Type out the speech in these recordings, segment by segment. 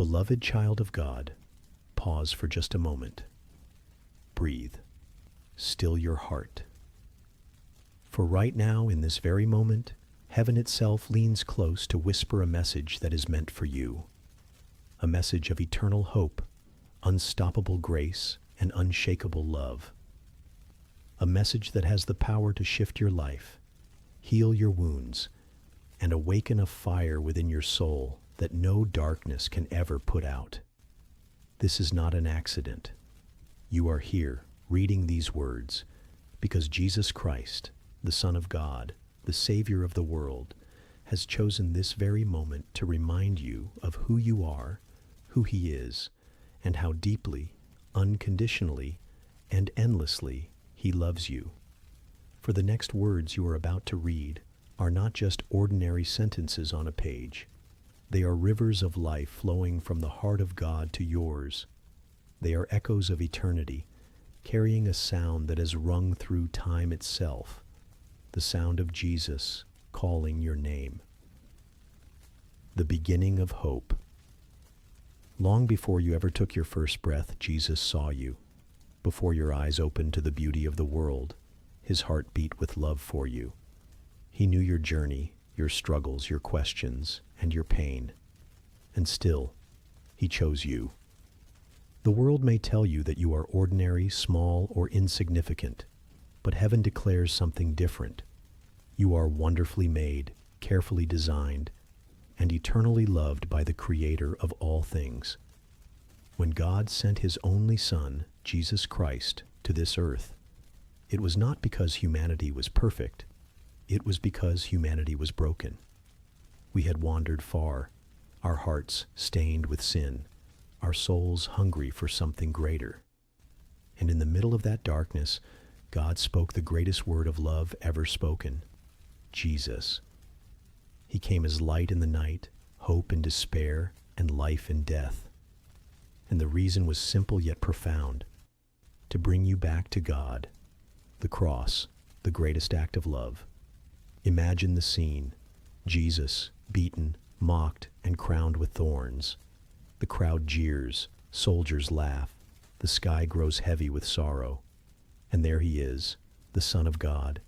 Beloved child of God, pause for just a moment. Breathe. Still your heart. For right now, in this very moment, heaven itself leans close to whisper a message that is meant for you. A message of eternal hope, unstoppable grace, and unshakable love. A message that has the power to shift your life, heal your wounds, and awaken a fire within your soul that no darkness can ever put out. This is not an accident. You are here reading these words because Jesus Christ, the Son of God, the Savior of the world, has chosen this very moment to remind you of who you are, who He is, and how deeply, unconditionally, and endlessly He loves you. For the next words you are about to read are not just ordinary sentences on a page. They are rivers of life flowing from the heart of God to yours. They are echoes of eternity, carrying a sound that has rung through time itself, the sound of Jesus calling your name. The beginning of hope. Long before you ever took your first breath, Jesus saw you. Before your eyes opened to the beauty of the world, His heart beat with love for you. He knew your journey, your struggles, your questions, and your pain. And still, He chose you. The world may tell you that you are ordinary, small, or insignificant, but heaven declares something different. You are wonderfully made, carefully designed, and eternally loved by the Creator of all things. When God sent His only Son, Jesus Christ, to this earth, it was not because humanity was perfect. It was because humanity was broken. We had wandered far, our hearts stained with sin, our souls hungry for something greater. And in the middle of that darkness, God spoke the greatest word of love ever spoken, Jesus. He came as light in the night, hope in despair, and life in death. And the reason was simple yet profound, to bring you back to God, the cross, the greatest act of love. Imagine the scene, Jesus, beaten, mocked, and crowned with thorns. The crowd jeers, soldiers laugh, the sky grows heavy with sorrow. And there He is, the Son of God,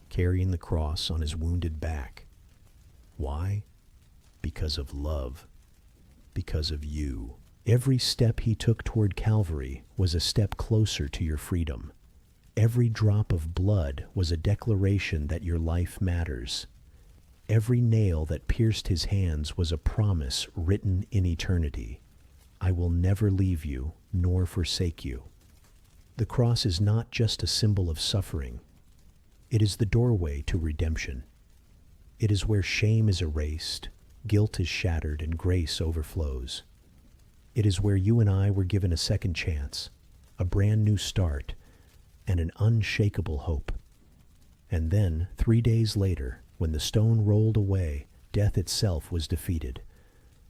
carrying the cross on His wounded back. Why? Because of love. Because of you. Every step He took toward Calvary was a step closer to your freedom. Every drop of blood was a declaration that your life matters. Every nail that pierced His hands was a promise written in eternity. I will never leave you nor forsake you. The cross is not just a symbol of suffering. It is the doorway to redemption. It is where shame is erased, guilt is shattered, and grace overflows. It is where you and I were given a second chance, a brand new start, and an unshakable hope. And then, 3 days later, when the stone rolled away, death itself was defeated.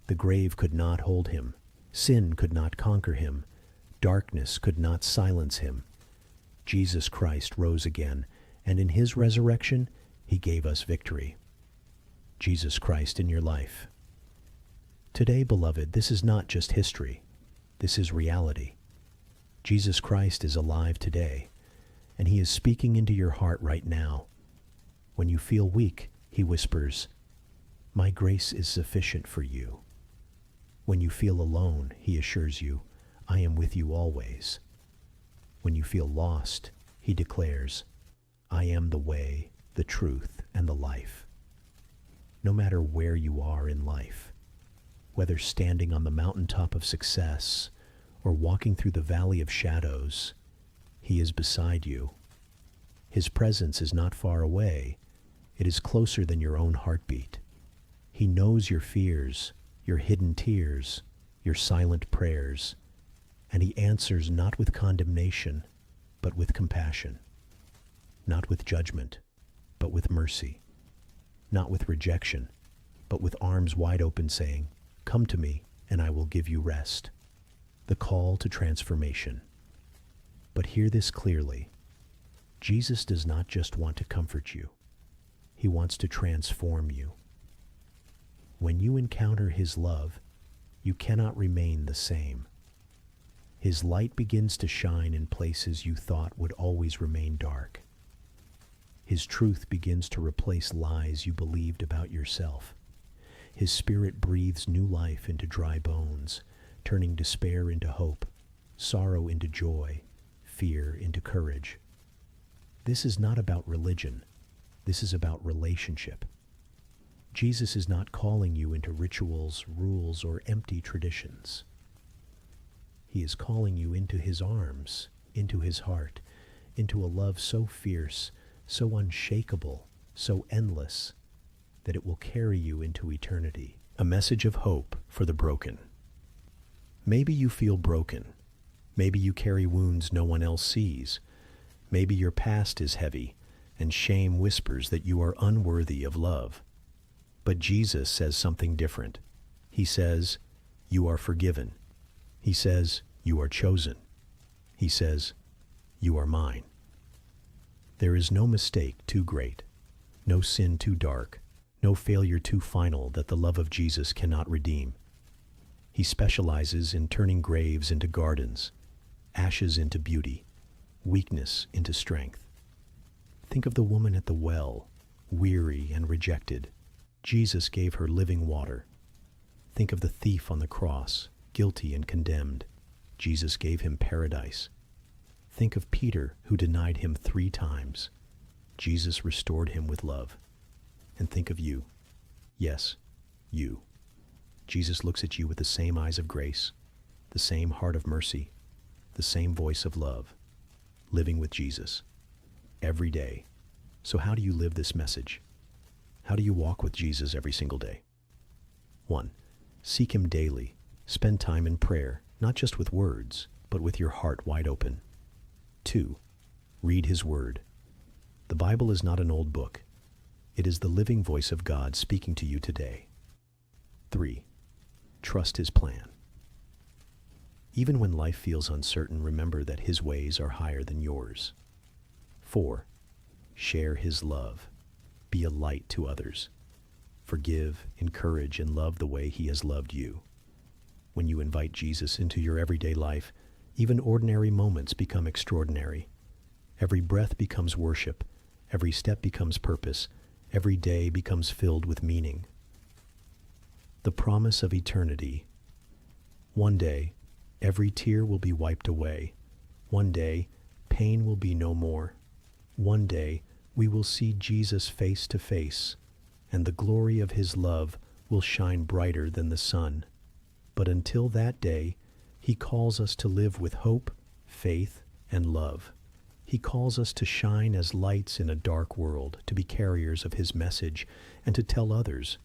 The grave could not hold Him. Sin could not conquer Him. Darkness could not silence Him. Jesus Christ rose again, and in His resurrection, He gave us victory. Jesus Christ in your life. Today, beloved, this is not just history. This is reality. Jesus Christ is alive today, and He is speaking into your heart right now. When you feel weak, He whispers, "My grace is sufficient for you." When you feel alone, He assures you, "I am with you always." When you feel lost, He declares, "I am the way, the truth, and the life." No matter where you are in life, whether standing on the mountaintop of success or walking through the valley of shadows, He is beside you. His presence is not far away. It is closer than your own heartbeat. He knows your fears, your hidden tears, your silent prayers, and He answers not with condemnation, but with compassion. Not with judgment, but with mercy. Not with rejection, but with arms wide open saying, "Come to me, and I will give you rest." The call to transformation. But hear this clearly. Jesus does not just want to comfort you. He wants to transform you. When you encounter His love, you cannot remain the same. His light begins to shine in places you thought would always remain dark. His truth begins to replace lies you believed about yourself. His Spirit breathes new life into dry bones, turning despair into hope, sorrow into joy, fear into courage. This is not about religion. This is about relationship. Jesus is not calling you into rituals, rules, or empty traditions. He is calling you into his arms, into his heart, into a love so fierce, so unshakable, so endless, that it will carry you into eternity. A message of hope for the broken. Maybe you feel broken. Maybe you carry wounds no one else sees. Maybe your past is heavy, and shame whispers that you are unworthy of love. But Jesus says something different. He says, you are forgiven. He says, you are chosen. He says, you are mine. There is no mistake too great, no sin too dark, no failure too final that the love of Jesus cannot redeem. He specializes in turning graves into gardens, ashes into beauty, weakness into strength. Think of the woman at the well, weary and rejected. Jesus gave her living water. Think of the thief on the cross, guilty and condemned. Jesus gave him paradise. Think of Peter, who denied him 3 times. Jesus restored him with love. And think of you. Yes, you. Jesus looks at you with the same eyes of grace, the same heart of mercy, the same voice of love. Living with Jesus. Every day. So how do you live this message? How do you walk with Jesus every single day? 1. Seek him daily. Spend time in prayer, not just with words, but with your heart wide open. 2. Read his word. The Bible is not an old book. It is the living voice of God speaking to you today. 3. Trust his plan. Even when life feels uncertain, remember that his ways are higher than yours. 4. Share his love. Be a light to others. Forgive, encourage, and love the way he has loved you. When you invite Jesus into your everyday life, even ordinary moments become extraordinary. Every breath becomes worship. Every step becomes purpose. Every day becomes filled with meaning. The promise of eternity. One day, every tear will be wiped away. One day, pain will be no more. One day, we will see Jesus face to face, and the glory of his love will shine brighter than the sun. But until that day, he calls us to live with hope, faith, and love. He calls us to shine as lights in a dark world, to be carriers of his message, and to tell others,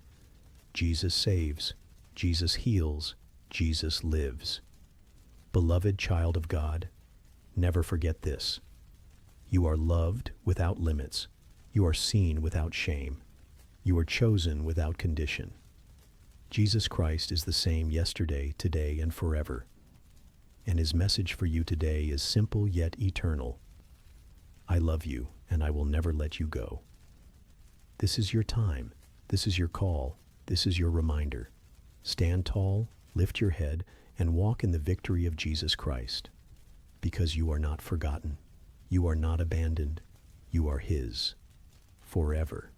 Jesus saves, Jesus heals, Jesus lives. Beloved child of God, never forget this. You are loved without limits. You are seen without shame. You are chosen without condition. Jesus Christ is the same yesterday, today, and forever. And his message for you today is simple yet eternal. I love you, and I will never let you go. This is your time. This is your call. This is your reminder. Stand tall, lift your head, and walk in the victory of Jesus Christ. Because you are not forgotten. You are not abandoned. You are his. Forever.